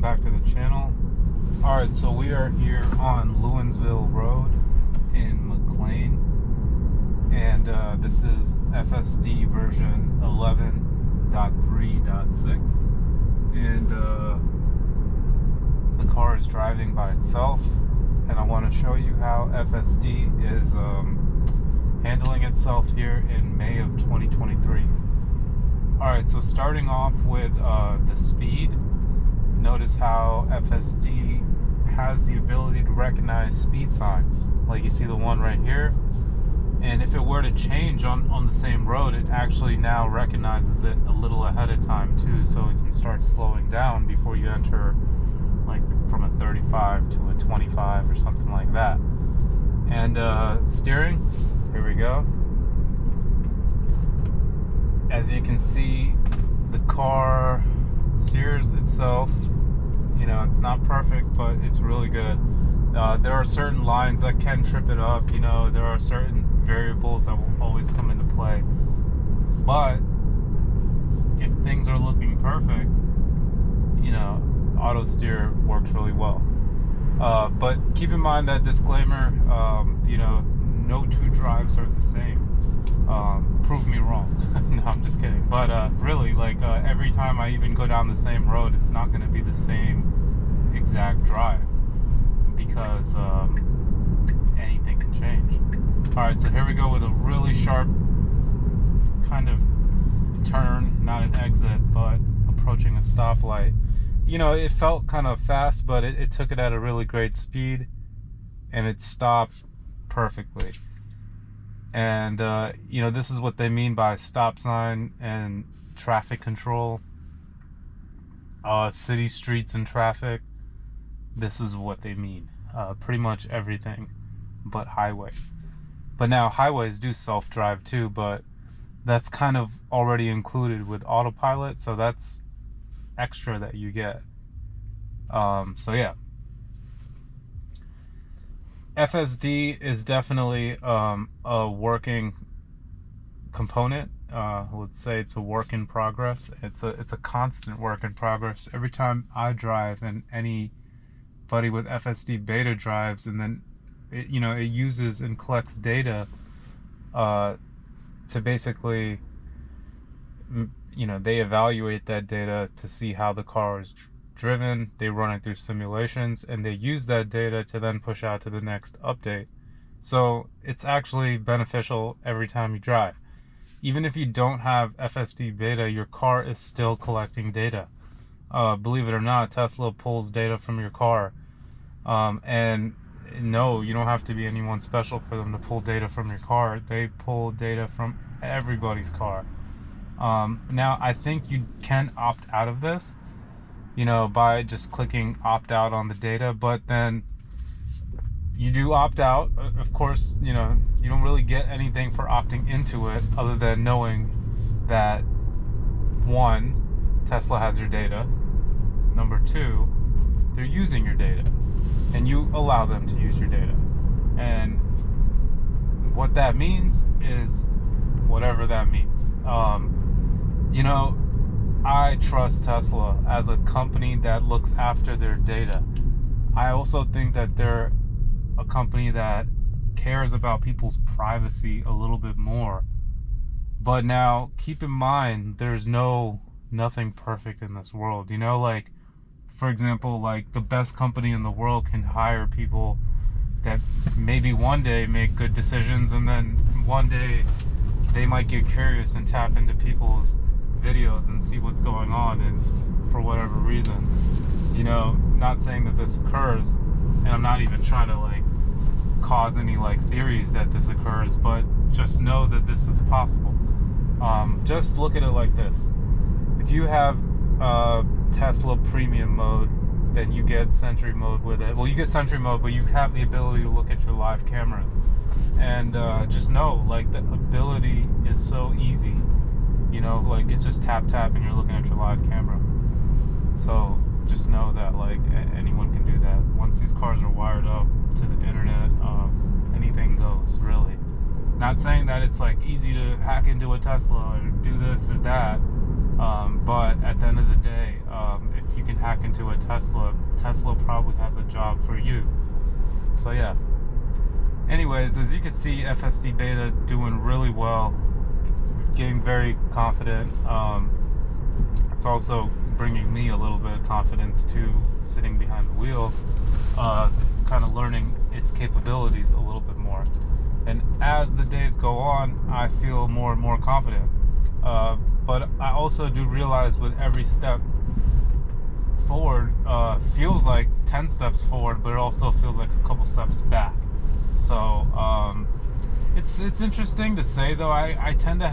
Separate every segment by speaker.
Speaker 1: welcome back to the channel. Alright, so we are here on Lewinsville Road in McLean, and this is FSD version 11.3.6, and the car is driving by itself, and I want to show you how FSD is handling itself here in May of 2023. Alright, so starting off with the speed, notice how FSD has the ability to recognize speed signs. Like you see the one right here, and if it were to change on the same road, it actually now recognizes it a little ahead of time too, so it can start slowing down before you enter like from a 35 to a 25 or something like that. And steering, here we go. As you can see, the car steers itself. You know, it's not perfect, but it's really good. There are certain lines that can trip it up. You know, there are certain variables that will always come into play. But if things are looking perfect, you know, auto steer works really well. But keep in mind that disclaimer, you know, no two drives are the same. Prove me wrong. No, I'm just kidding. But really, like every time I even go down the same road, it's not going to be the same exact drive, because anything can change. Alright, so here we go with a really sharp kind of turn, not an exit, but approaching a stoplight. You know, it felt kind of fast, but it took it at a really great speed, and it stopped perfectly. And you know, this is what they mean by stop sign and traffic control. City streets and traffic, this is what they mean. Pretty much everything but highways. But now highways do self-drive too, but that's kind of already included with autopilot, so that's extra that you get. So yeah, FSD is definitely a working component. Let's say it's a work in progress. It's a constant work in progress. Every time I drive, and anybody with FSDbeta drives, and then it, you know, it uses and collects data to basically, you know, they evaluate that data to see how the car is driven. They run it through simulations, and they use that data to then push out to the next update. So it's actually beneficial every time you drive. Even if you don't have FSDbeta, your car is still collecting data. Believe it or not, Tesla pulls data from your car. And no, you don't have to be anyone special for them to pull data from your car. They pull data from everybody's car. Now, I think you can opt out of this, you know, by just clicking opt out on the data, but then you do opt out. Of course, you know, you don't really get anything for opting into it other than knowing that, one, Tesla has your data, number two, they're using your data, and you allow them to use your data. And what that means is whatever that means. You know, I trust Tesla as a company that looks after their data. I also think that they're a company that cares about people's privacy a little bit more. But now, keep in mind, there's nothing perfect in this world. You know, like, for example, like the best company in the world can hire people that maybe one day make good decisions, and then one day they might get curious and tap into people's videos and see what's going on, and for whatever reason, you know, not saying that this occurs, and I'm not even trying to like cause any like theories that this occurs, but just know that this is possible. Just look at it like this: if you have Tesla premium mode, then you get Sentry mode with it. Well, you get Sentry mode, but you have the ability to look at your live cameras, and just know, like, the ability is so easy. You know, like, it's just tap and you're looking at your live camera. So just know that, like, anyone can do that. Once these cars are wired up to the internet, anything goes, really. Not saying that it's like easy to hack into a Tesla or do this or that. But at the end of the day, if you can hack into a Tesla, Tesla probably has a job for you. So yeah. Anyways, as you can see, FSDbeta doing really well. It's getting very confident. It's also bringing me a little bit of confidence too, sitting behind the wheel, kind of learning its capabilities a little bit more. And as the days go on, I feel more and more confident. But I also do realize with every step forward, feels like 10 steps forward, but it also feels like a couple steps back. So it's interesting to say, though. I tend to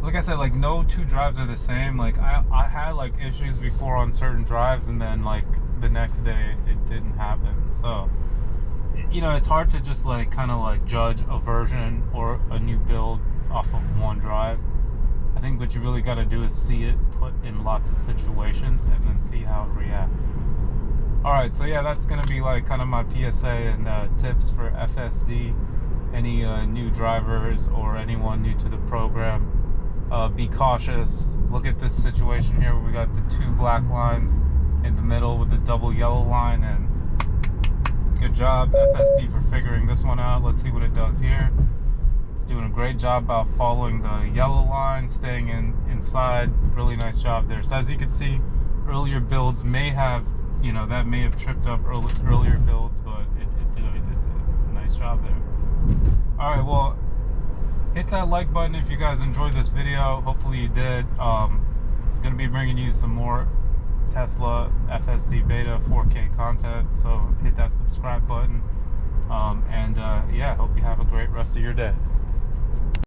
Speaker 1: like I said, like no two drives are the same. Like I had like issues before on certain drives, and then like the next day it didn't happen. So you know, it's hard to just like kind of like judge a version or a new build off of one drive. I think what you really got to do is see it put in lots of situations and then see how it reacts. Alright, so yeah, that's going to be like kind of my PSA and tips for FSD. Any new drivers or anyone new to the program, be cautious. Look at this situation here where we got the two black lines in the middle with the double yellow line, and good job FSD for figuring this one out. Let's see what it does here. It's doing a great job about following the yellow line, staying inside. Really nice job there. So as you can see, earlier builds may have, you know, that may have tripped up earlier builds, but it did a nice job there. Alright, well, hit that like button if you guys enjoyed this video. Hopefully you did. Gonna be bringing you some more Tesla FSDbeta 4K content, so hit that subscribe button. Yeah, hope you have a great rest of your day.